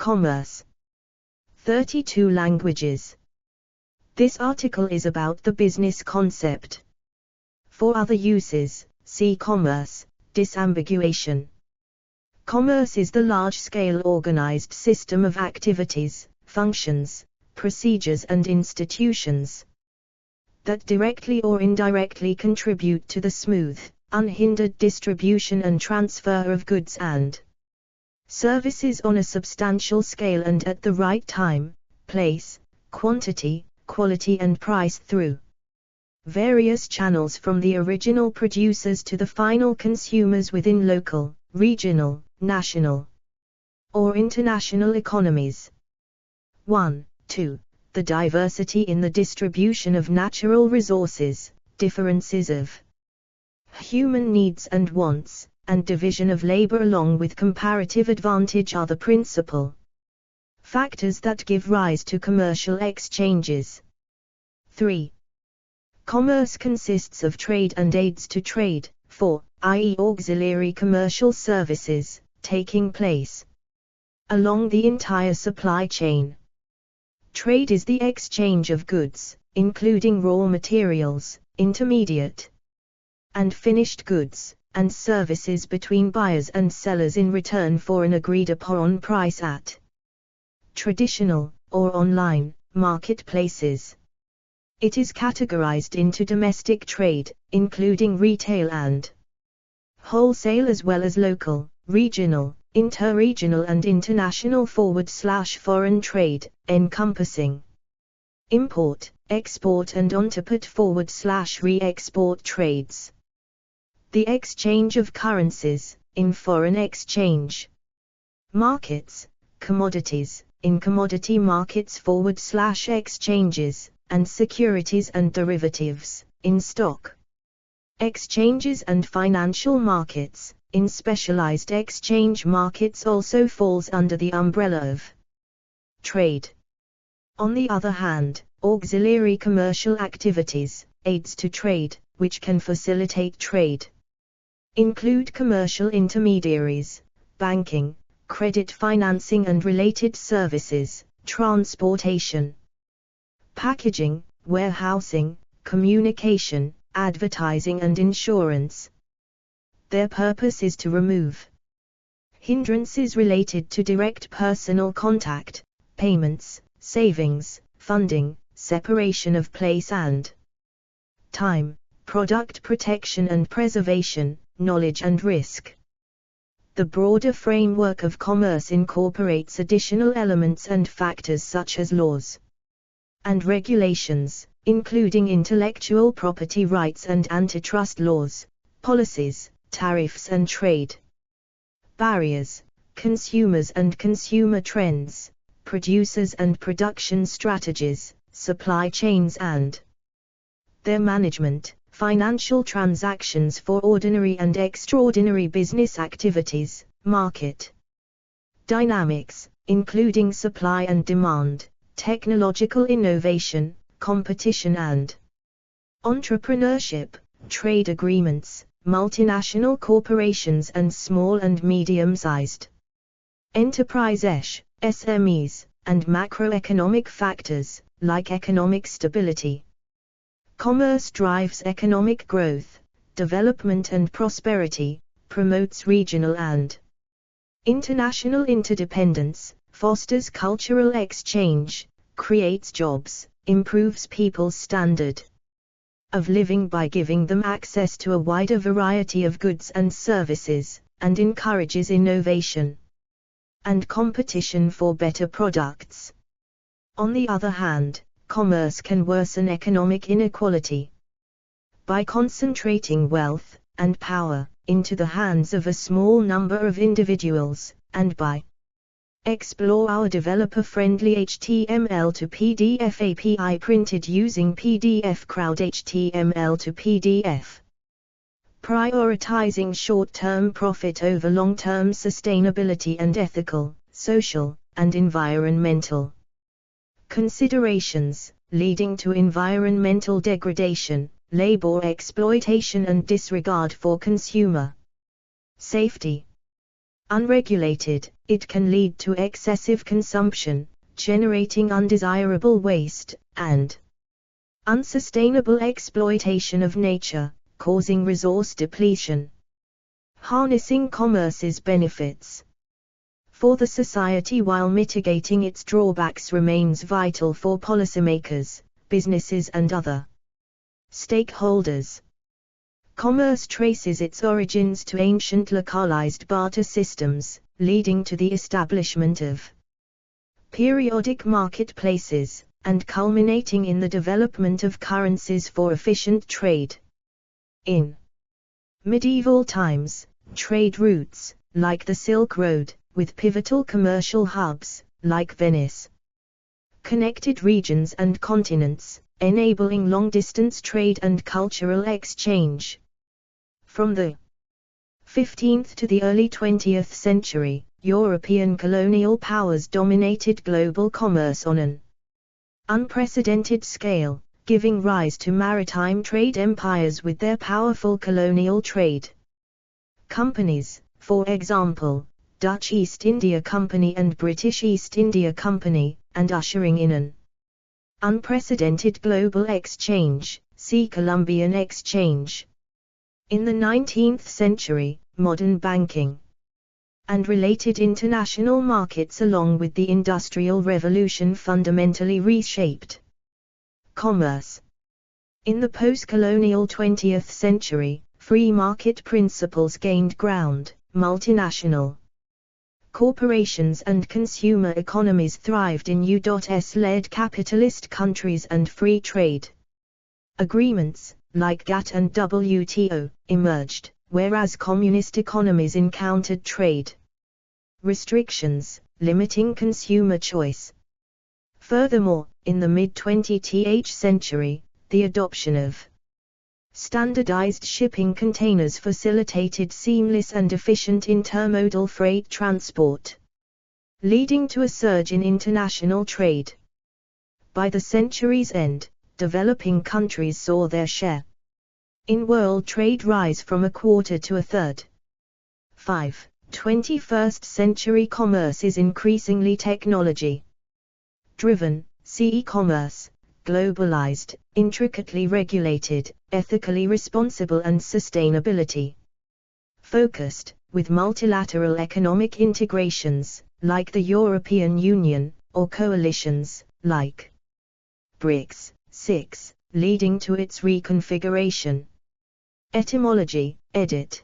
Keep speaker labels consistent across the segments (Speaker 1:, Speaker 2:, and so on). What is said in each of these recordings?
Speaker 1: Commerce. 32 languages. This article is about the business concept. For other uses, see commerce, disambiguation. Commerce is the large-scale organized system of activities, functions, procedures and institutions that directly or indirectly contribute to the smooth, unhindered distribution and transfer of goods and services on a substantial scale and at the right time, place, quantity, quality and price through various channels from the original producers to the final consumers within local, regional, national, or international economies. 1. 2. The diversity in the distribution of natural resources, differences of human needs and wants, and division of labor along with comparative advantage are the principal factors that give rise to commercial exchanges. 3. Commerce consists of trade and aids to trade, i.e. auxiliary commercial services, taking place along the entire supply chain. Trade is the exchange of goods, including raw materials, intermediate and finished goods, and services between buyers and sellers in return for an agreed-upon price at traditional, or online, marketplaces. It is categorized into domestic trade, including retail and wholesale as well as local, regional, interregional and international /foreign trade, encompassing import, export and on-to-put /re-export trades. The exchange of currencies, in foreign exchange markets, commodities, in commodity markets /exchanges, and securities and derivatives, in stock exchanges and financial markets, in specialized exchange markets also falls under the umbrella of trade. On the other hand, auxiliary commercial activities, aids to trade, which can facilitate trade, include commercial intermediaries, banking, credit financing and related services, transportation, packaging, warehousing, communication, advertising and insurance. Their purpose is to remove hindrances related to direct personal contact, payments, savings, funding, separation of place and time, product protection and preservation, knowledge and risk. The broader framework of commerce incorporates additional elements and factors such as laws and regulations, including intellectual property rights and antitrust laws, policies, tariffs and trade barriers, consumers and consumer trends, producers and production strategies, supply chains and their management, financial transactions for ordinary and extraordinary business activities, market dynamics, including supply and demand, technological innovation, competition and entrepreneurship, trade agreements, multinational corporations and small and medium-sized enterprises, SMEs, and macroeconomic factors, like economic stability. Commerce drives economic growth, development and prosperity, promotes regional and international interdependence, fosters cultural exchange, creates jobs, improves people's standard of living by giving them access to a wider variety of goods and services, and encourages innovation and competition for better products. On the other hand, commerce can worsen economic inequality by concentrating wealth and power into the hands of a small number of individuals, and by explore our developer-friendly HTML to PDF API printed using PDF Crowd HTML to PDF. Prioritizing short-term profit over long-term sustainability and ethical, social, and environmental considerations, leading to environmental degradation, labor exploitation and disregard for consumer safety. Unregulated, it can lead to excessive consumption, generating undesirable waste, and unsustainable exploitation of nature, causing resource depletion. Harnessing commerce's benefits for the society while mitigating its drawbacks remains vital for policymakers, businesses and other stakeholders. Commerce traces its origins to ancient localized barter systems, leading to the establishment of periodic marketplaces, and culminating in the development of currencies for efficient trade. In medieval times, trade routes, like the Silk Road, with pivotal commercial hubs, like Venice, connected regions and continents, enabling long-distance trade and cultural exchange. From the 15th to the early 20th century, European colonial powers dominated global commerce on an unprecedented scale, giving rise to maritime trade empires with their powerful colonial trade companies, for example, Dutch East India Company and British East India Company, and ushering in an unprecedented global exchange, see Columbian Exchange. In the 19th century, modern banking and related international markets along with the Industrial Revolution fundamentally reshaped commerce. In the post-colonial 20th century, free market principles gained ground, multinational corporations and consumer economies thrived in U.S.-led capitalist countries and free trade agreements, like GATT and WTO, emerged, whereas communist economies encountered trade restrictions, limiting consumer choice. Furthermore, in the mid-20th century, the adoption of standardized shipping containers facilitated seamless and efficient intermodal freight transport, leading to a surge in international trade. By the century's end, developing countries saw their share in world trade rise from a quarter to a third. 5. 21st century commerce is increasingly technology-driven, see e-commerce, globalized, intricately regulated, ethically responsible and sustainability focused, with multilateral economic integrations, like the European Union, or coalitions, like BRICS, 6, leading to its reconfiguration. Etymology, edit.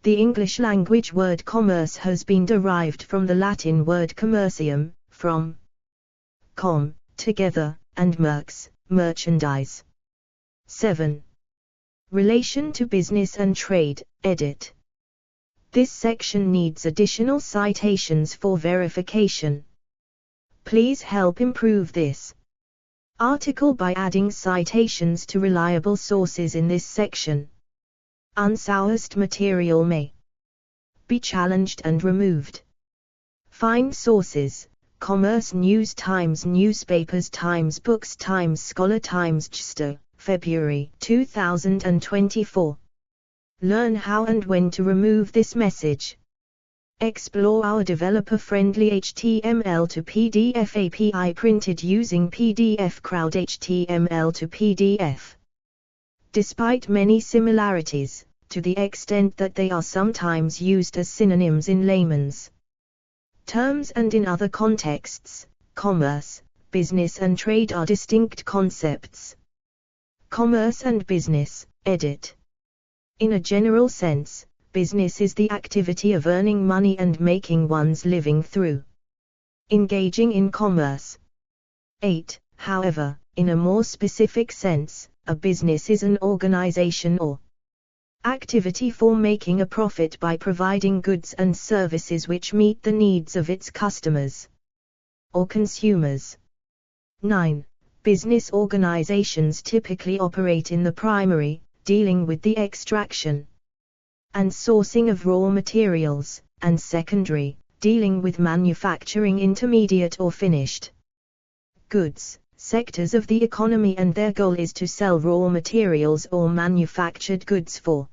Speaker 1: The English language word commerce has been derived from the Latin word commercium, from com, together, and merx, merchandise. 7. Relation to business and trade, edit. This section needs additional citations for verification. Please help improve this article by adding citations to reliable sources in this section. Unsourced material may be challenged and removed. Find sources: Commerce News, Times Newspapers, Times Books, Times Scholar, Times Gster, February 2024. Learn how and when to remove this message. Explore our developer-friendly HTML to PDF API printed using PDF Crowd HTML to PDF. Despite many similarities, to the extent that they are sometimes used as synonyms in layman's terms and in other contexts, commerce, business and trade are distinct concepts. Commerce and business, edit. In a general sense, business is the activity of earning money and making one's living through engaging in commerce. 8. However, in a more specific sense, a business is an organization or activity for making a profit by providing goods and services which meet the needs of its customers or consumers. 9. Business organizations typically operate in the primary, dealing with the extraction and sourcing of raw materials, and secondary, dealing with manufacturing intermediate or finished goods, sectors of the economy, and their goal is to sell raw materials or manufactured goods for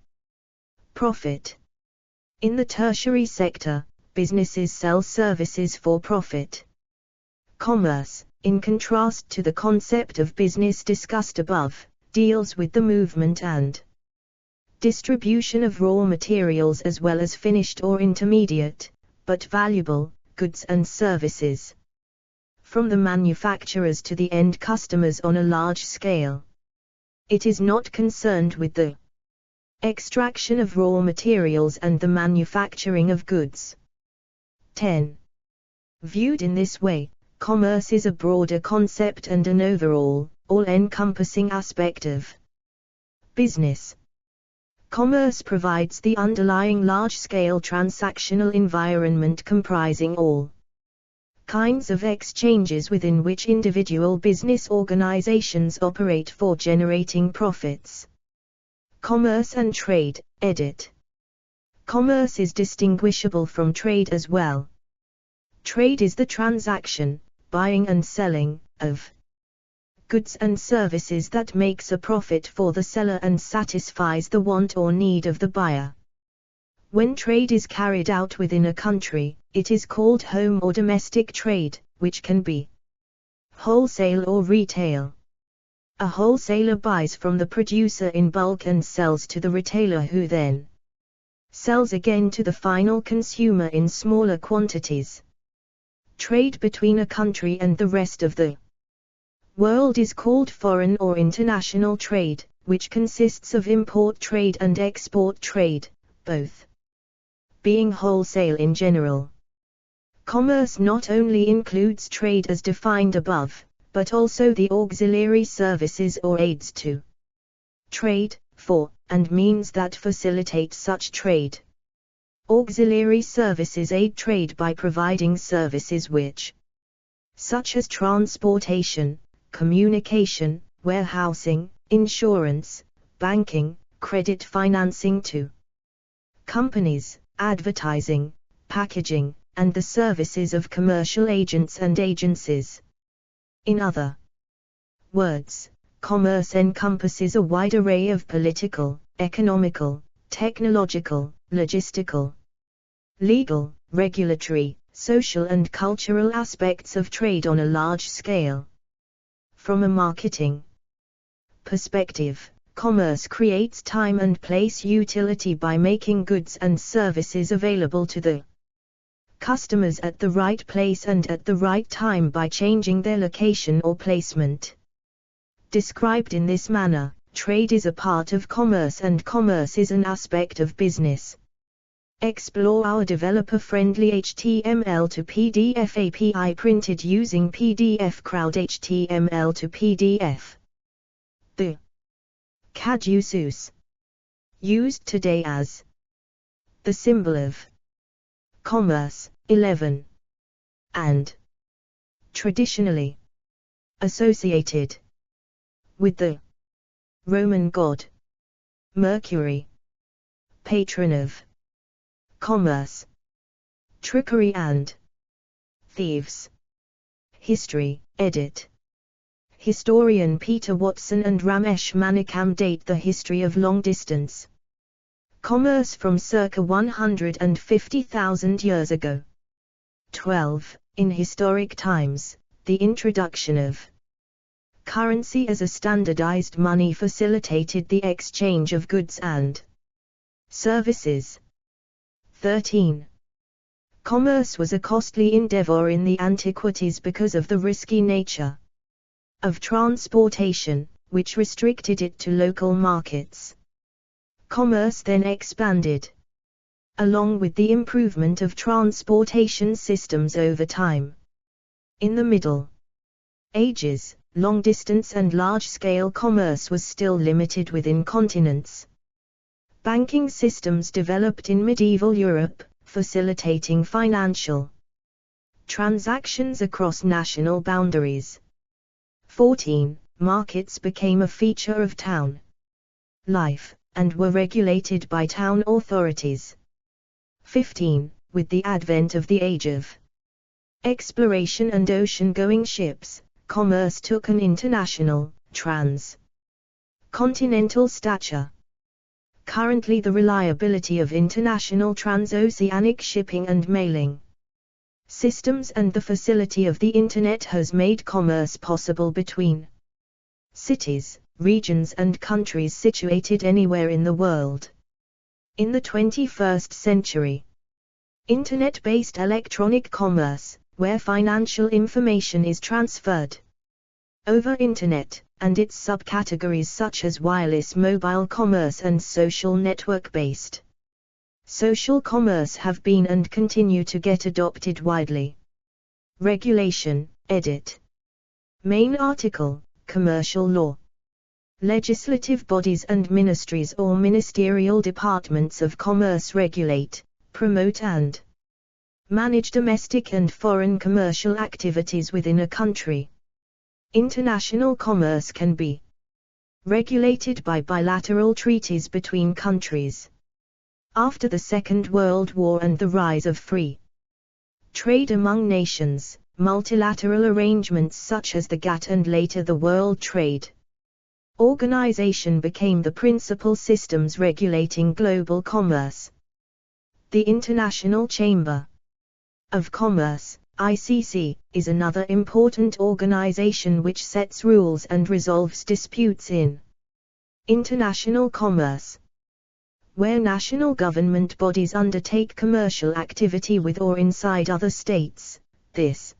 Speaker 1: profit. In the tertiary sector, businesses sell services for profit. Commerce, in contrast to the concept of business discussed above, deals with the movement and distribution of raw materials as well as finished or intermediate, but valuable, goods and services, from the manufacturers to the end customers on a large scale. It is not concerned with the extraction of raw materials and the manufacturing of goods. 10. Viewed in this way, commerce is a broader concept and an overall, all-encompassing aspect of business. Commerce provides the underlying large-scale transactional environment comprising all kinds of exchanges within which individual business organizations operate for generating profits. Commerce and trade, edit. Commerce is distinguishable from trade as well. Trade is the transaction, buying and selling, of goods and services that makes a profit for the seller and satisfies the want or need of the buyer. When trade is carried out within a country, it is called home or domestic trade, which can be wholesale or retail. A wholesaler buys from the producer in bulk and sells to the retailer, who then sells again to the final consumer in smaller quantities. Trade between a country and the rest of the world is called foreign or international trade, which consists of import trade and export trade, both being wholesale in general. Commerce not only includes trade as defined above, but also the auxiliary services or aids to trade, for, and means that facilitate such trade. Auxiliary services aid trade by providing services which, such as transportation, communication, warehousing, insurance, banking, credit financing to companies, advertising, packaging, and the services of commercial agents and agencies. In other words, commerce encompasses a wide array of political, economical, technological, logistical, legal, regulatory, social and cultural aspects of trade on a large scale. From a marketing perspective, commerce creates time and place utility by making goods and services available to the customers at the right place and at the right time by changing their location or placement. Described in this manner, trade is a part of commerce and commerce is an aspect of business. Explore our developer-friendly HTML to PDF API printed using PDF Crowd HTML to PDF. The caduceus, used today as the symbol of commerce, 11, and traditionally associated with the Roman god Mercury, patron of commerce, trickery and thieves. History, edit. Historian Peter Watson and Ramesh Manikam date the history of long-distance commerce from circa 150,000 years ago. 12. In historic times, the introduction of currency as a standardized money facilitated the exchange of goods and services. 13. Commerce was a costly endeavor in the antiquities because of the risky nature of transportation, which restricted it to local markets. Commerce then expanded, along with the improvement of transportation systems over time. In the Middle Ages, long-distance and large-scale commerce was still limited within continents. Banking systems developed in medieval Europe, facilitating financial transactions across national boundaries. 14. Markets became a feature of town life, and were regulated by town authorities. 15. With the advent of the age of exploration and ocean-going ships, commerce took an international, trans-continental stature. Currently the reliability of international transoceanic shipping and mailing systems and the facility of the Internet has made commerce possible between cities, regions and countries situated anywhere in the world. In the 21st century, Internet-based electronic commerce, where financial information is transferred over Internet, and its subcategories such as wireless mobile commerce and social network-based social commerce have been and continue to get adopted widely. Regulation, edit. Main article, Commercial law. Legislative bodies and ministries or ministerial departments of commerce regulate, promote and manage domestic and foreign commercial activities within a country. International commerce can be regulated by bilateral treaties between countries. After the Second World War and the rise of free trade among nations, multilateral arrangements such as the GATT and later the World Trade Organization became the principal systems regulating global commerce. The International Chamber of Commerce, ICC, is another important organization which sets rules and resolves disputes in international commerce, where national government bodies undertake commercial activity with or inside other states. This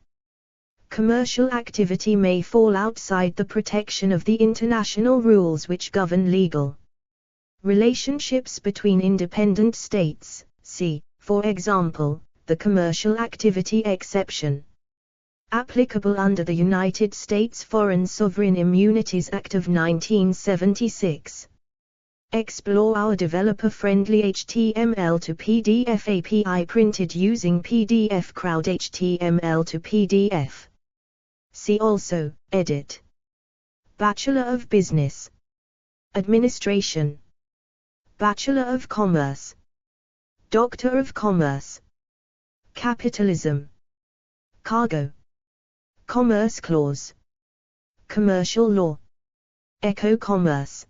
Speaker 1: commercial activity may fall outside the protection of the international rules which govern legal relationships between independent states. See, for example, the commercial activity exception, applicable under the United States Foreign Sovereign Immunities Act of 1976. Explore our developer-friendly HTML to PDF API printed using PDF Crowd HTML to PDF. See also, edit. Bachelor of Business Administration, Bachelor of Commerce, Doctor of Commerce, Capitalism, Cargo, Commerce Clause, Commercial Law, Eco-Commerce,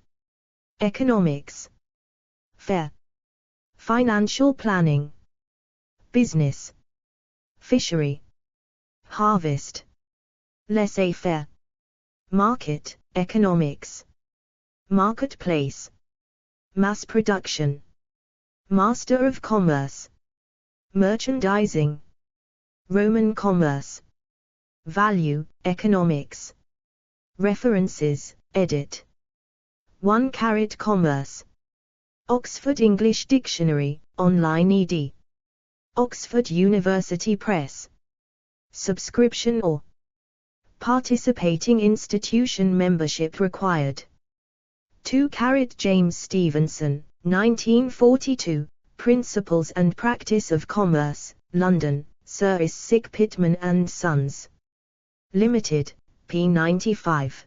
Speaker 1: Economics, Fair, Financial Planning, Business, Fishery, Harvest, Laissez-faire, Market, Economics, Marketplace, Mass Production, Master of Commerce, Merchandising, Roman Commerce, Value, Economics. References, edit. 1 Commerce. Oxford English Dictionary, online ed. Oxford University Press. Subscription or participating institution membership required. 2 James Stevenson, 1942, Principles and Practice of Commerce, London, Sir Isaac Pitman and Sons. Limited, p. 95.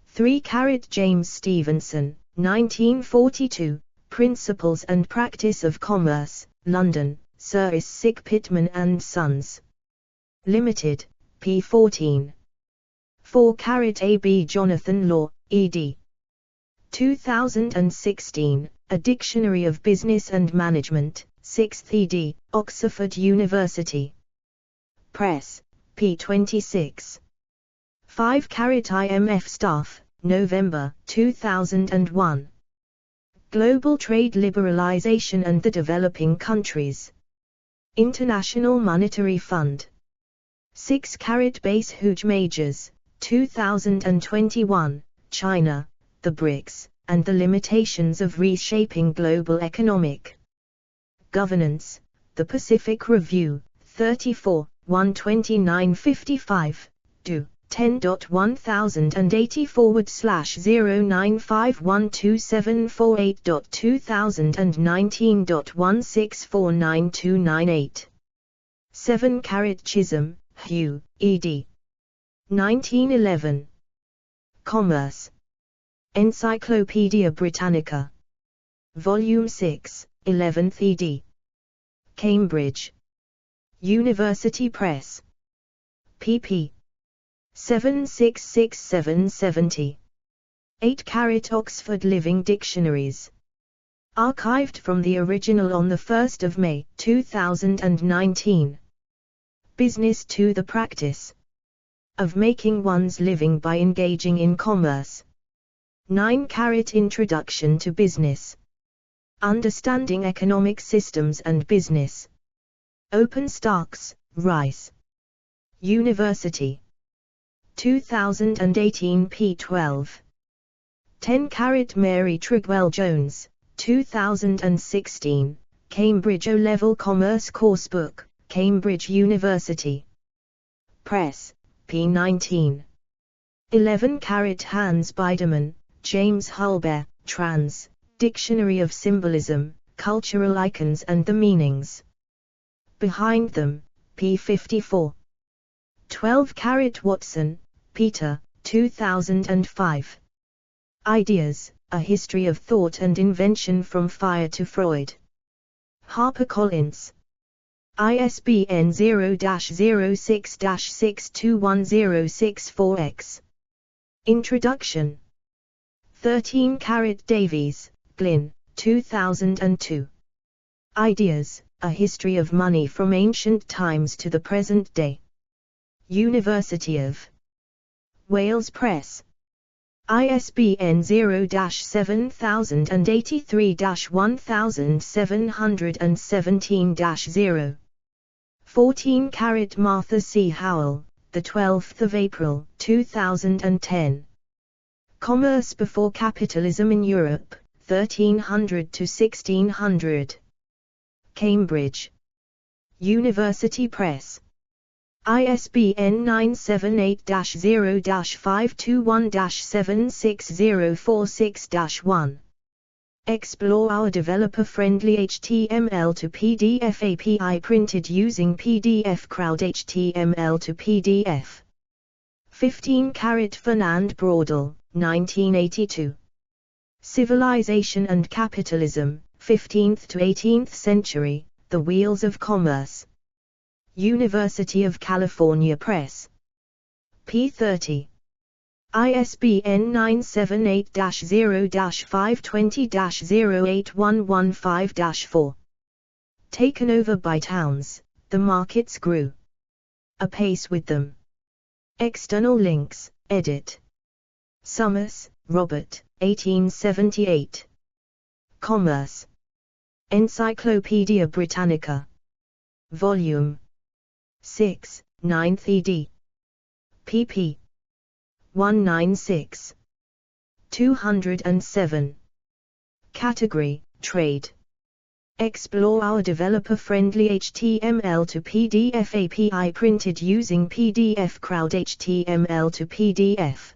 Speaker 1: 3 James Stevenson, 1942, Principles and Practice of Commerce, London, Sir Isaac Pitman and Sons. Limited, p. 14. 4 A.B. Jonathan Law, ed. 2016, A Dictionary of Business and Management, 6th ed., Oxford University Press, p. 26. 5 IMF Staff, November 2001. Global Trade Liberalization and the Developing Countries. International Monetary Fund. 6 Base Huge Majors, 2021, China, the BRICS, and the Limitations of Reshaping Global Economic Governance, The Pacific Review, 34, 12955, do. 10.108040/095127488.2019.16492998. 7 Chisholm, Hugh, ed. 1911. Commerce. Encyclopaedia Britannica. Volume 6, 11th ed. Cambridge University Press. pp. 766-770. 8 Oxford Living Dictionaries. Archived from the original on the 1st of May, 2019. Business to the practice of making one's living by engaging in commerce. 9 Introduction to Business. Understanding Economic Systems and Business. OpenStax, Rice University. 2018 p12. 10 Mary Trigwell Jones, 2016, Cambridge O-Level Commerce Coursebook, Cambridge University Press, p19. 11 Hans Biderman, James Hulbert, Trans, Dictionary of Symbolism, Cultural Icons and the Meanings Behind Them, p54. 12 Watson, Peter, 2005. Ideas, A History of Thought and Invention from Fire to Freud. HarperCollins. ISBN 0-06-621064-X. Introduction. 13 Davies, Glyn, 2002. Ideas, A History of Money from Ancient Times to the Present Day. University of Wales Press. ISBN 0-7083-1717-0. 14 Martha C. Howell, the 12th of April, 2010. Commerce Before Capitalism in Europe, 1300 to 1600. Cambridge University Press. ISBN 978-0-521-76046-1. Explore our developer-friendly HTML to PDF API printed using PDF Crowd HTML to PDF. 15 Fernand Braudel, 1982. Civilization and Capitalism, 15th to 18th Century, The Wheels of Commerce. University of California Press. p30. ISBN 978-0-520-08115-4. Taken over by towns, the markets grew apace with them. External links, edit. Summers, Robert, 1878. Commerce. Encyclopaedia Britannica. Volume 6, 9th ed. pp. 196. 207. Category, Trade. Explore our developer-friendly HTML to PDF API printed using PDF Crowd HTML to PDF.